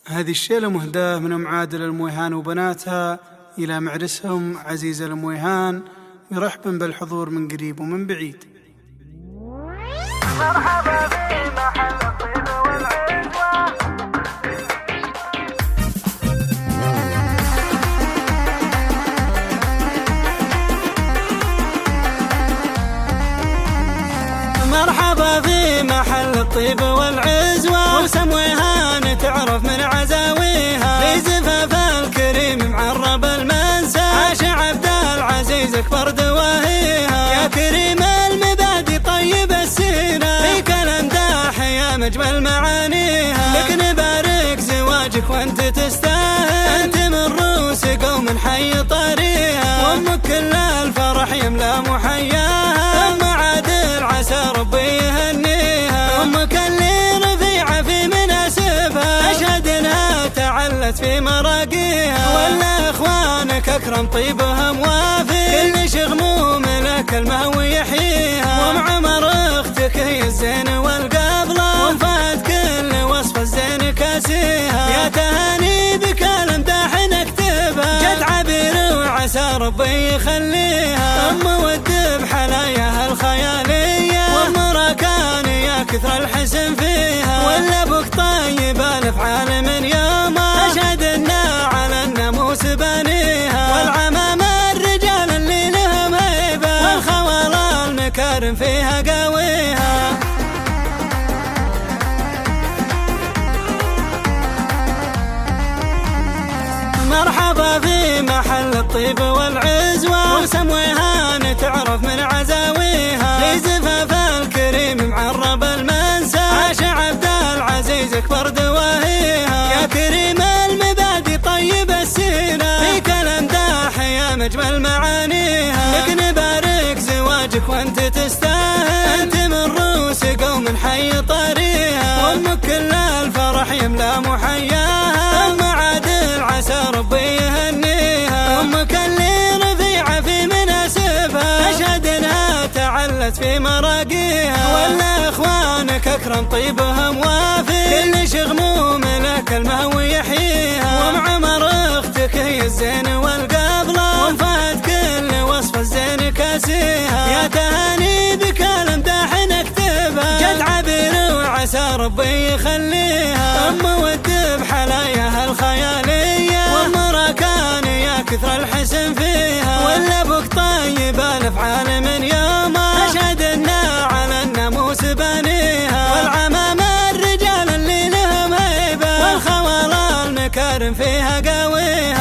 هذه الشيلة مهداة من أم عادل المويهان وبناتها إلى معرسهم عزيزة المويهان، مرحبا بالحضور من قريب ومن بعيد. مرحبا في محل الطيب والعزوة، مرحبا في محل الطيب والعزوة، وسمويهان تعرف من عزاويها، في زفاف الكريم معرب المنسى، عاش عبد العزيز اكبر دواهيها، يا كريم المبادئ طيب السيرة، فيك الامداح يا مجمل معانيها، لك نبارك زواجك وانت تستاهل، انت من روس قوم حي طريها، وامك كل الفرح يملا محياها، ام عادل عسى ربي يهنيها، امك اللي رفيعه في مناسبها، اشهد انها تعلت في مراقيها، ولا اخوانك اكرم طيبهم وافي، كل شغموم لك المهو يحييها، وام عمر اختك هي الزين والقبله، وفات كل وصف الزين كاسيها، يا تهاني بك الامداح نكتبها، جد عبير وعسى ربي يخليها، ام ود بحلاياها الخياليه، وام راكان يا كثر الحسن فيها، ولا ابوك طيب الافعال من يومه، اشهد انه على الناموس بنيها، والعمام الرجال اللي لهم هيبه، والخوال المكارم فيها قاويها. مرحبا في محل الطيب والعزوة، وسمويهان تعرف من عزاويها، في زفاف الكريم معرب المنسى، عاش عبد العزيز اكبر دواهيها، يا كريم المبادئ طيب السيرة، فيك الامداح يا مجمل معانيها، لك نبارك زواجك وانت تستاهل، انت من روس قوم حي طريها، وامك كل الفرح يملا محياها، ام عادل عسى ربي يهنيها، امك اللي رفيعه في مناسبها، اشهد انها تعلت في مراقيها، ولا اخوانك اكرم طيبهم وافي، كل شغموم لك المهو يحييها، وام عمر اختك هي الزين والقبله، وفات كل وصف الزين كاسيها، يا تهاني بك الامداح نكتبها، جد عبير وعسى ربي يخليها، ام ود بحلاياها الخياليه، وام راكان يا كثر الحسن فيها، ولا ابوك طيب الافعال من يومه، اشهد انه على الناموس بنيها، والعمام الرجال اللي لهم هيبه، والخوال المكارم فيها قاويها.